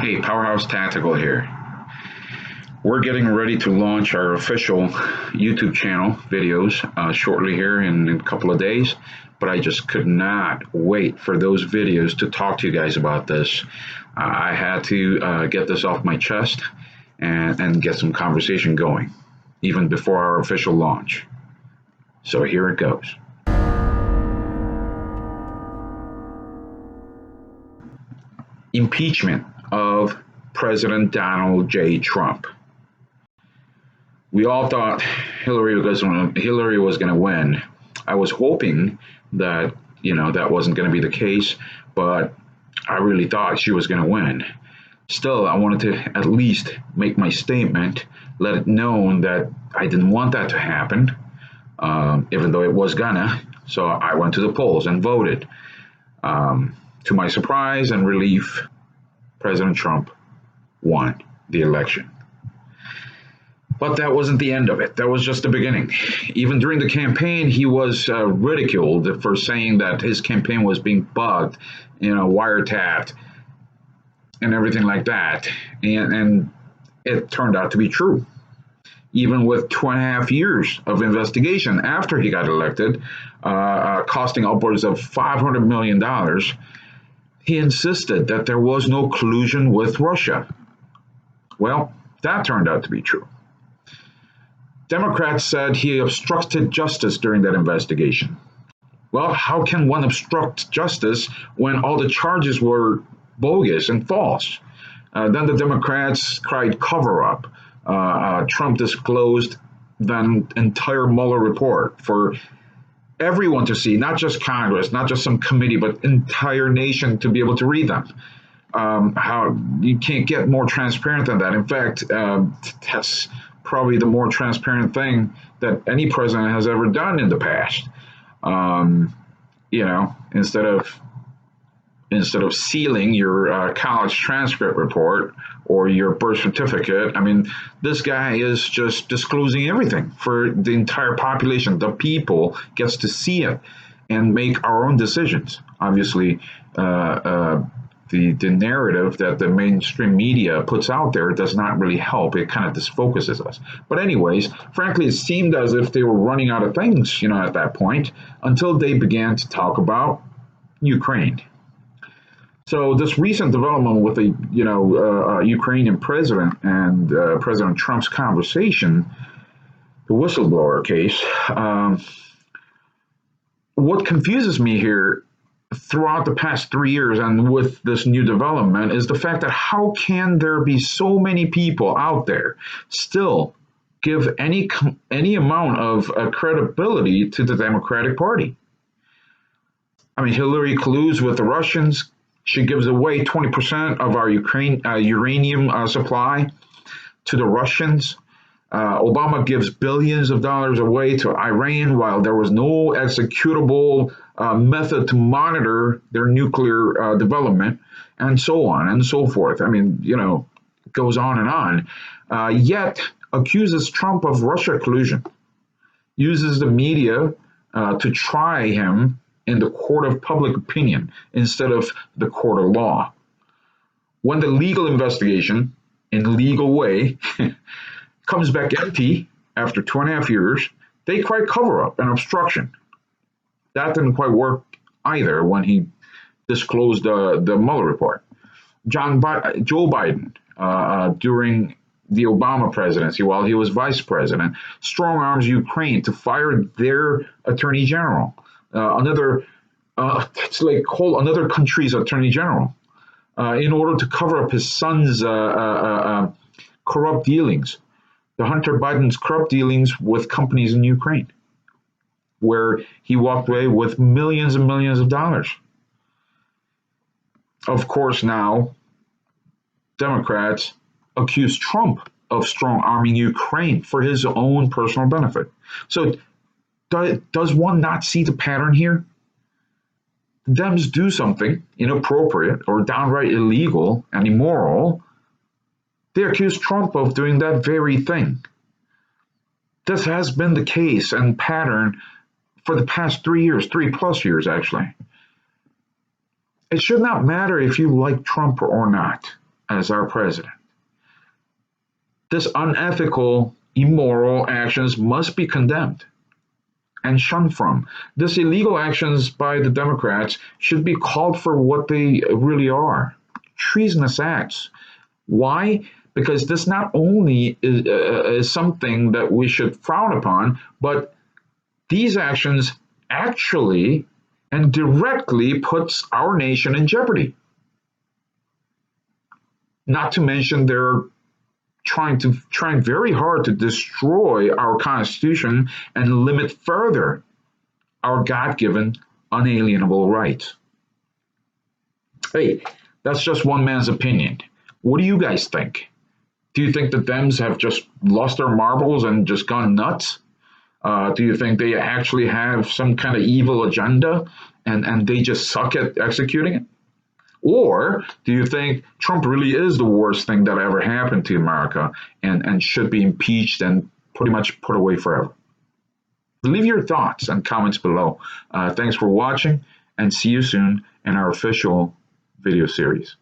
Hey, Powerhouse Tactical here. We're getting ready to launch our official YouTube channel videos shortly here in a couple of days, but I just could not wait for those videos to talk to you guys about this. I had to get this off my chest and get some conversation going, even before our official launch. So here it goes. Impeachment of President Donald J. Trump. We all thought Hillary was going to win. I was hoping that that wasn't going to be the case, but I really thought she was going to win. Still, I wanted to at least make my statement, let it known that I didn't want that to happen, even though it was gonna. So I went to the polls and voted. To my surprise and relief, President Trump won the election. But that wasn't the end of it. That was just the beginning. Even during the campaign, he was ridiculed for saying that his campaign was being bugged, wiretapped, and everything like that. And it turned out to be true. Even with 2.5 years of investigation after he got elected, costing upwards of $500 million, he insisted that there was no collusion with Russia. Well, that turned out to be true. Democrats said he obstructed justice during that investigation. Well, how can one obstruct justice when all the charges were bogus and false? Then the Democrats cried cover-up. Trump disclosed the entire Mueller report for everyone to see, not just Congress, not just some committee, but entire nation to be able to read them. How you can't get more transparent than that. In fact, that's probably the more transparent thing that any president has ever done in the past. Instead of sealing your college transcript report or your birth certificate, this guy is just disclosing everything for the entire population. The people gets to see it and make our own decisions. Obviously, the narrative that the mainstream media puts out there does not really help. It kind of disfocuses us. But anyways, frankly, it seemed as if they were running out of things, at that point, until they began to talk about Ukraine. So this recent development with the Ukrainian president and President Trump's conversation, the whistleblower case, what confuses me here throughout the past 3 years and with this new development is the fact that how can there be so many people out there still give any amount of credibility to the Democratic Party? Hillary colludes with the Russians. She gives away 20% of our uranium supply to the Russians. Obama gives billions of dollars away to Iran while there was no executable method to monitor their nuclear development, and so on and so forth. It goes on and on. Yet accuses Trump of Russia collusion, uses the media to try him in the court of public opinion instead of the court of law. When the legal investigation, in a legal way, comes back empty after 2.5 years, they cry cover-up and obstruction. That didn't quite work either when he disclosed the Mueller report. Joe Biden, during the Obama presidency, while he was vice president, strong arms Ukraine to fire their attorney general. Another country's attorney general, in order to cover up his son's corrupt dealings, the Hunter Biden's corrupt dealings with companies in Ukraine, where he walked away with millions and millions of dollars. Of course, now Democrats accuse Trump of strong arming Ukraine for his own personal benefit. So does one not see the pattern here? The Dems do something inappropriate or downright illegal and immoral. They accuse Trump of doing that very thing. This has been the case and pattern for the past 3 years, 3+ years actually. It should not matter if you like Trump or not. as our president. This unethical, immoral actions must be condemned and shunned from. These illegal actions by the Democrats should be called for what they really are: treasonous acts. Why? Because this not only is something that we should frown upon, but these actions actually and directly puts our nation in jeopardy. Not to mention they're trying very hard to destroy our Constitution and limit further our God-given unalienable rights. Hey, that's just one man's opinion. What do you guys think? Do you think the Dems have just lost their marbles and just gone nuts? Do you think they actually have some kind of evil agenda and they just suck at executing it? Or do you think Trump really is the worst thing that ever happened to America and should be impeached and pretty much put away forever? Leave your thoughts and comments below. Thanks for watching, and see you soon in our official video series.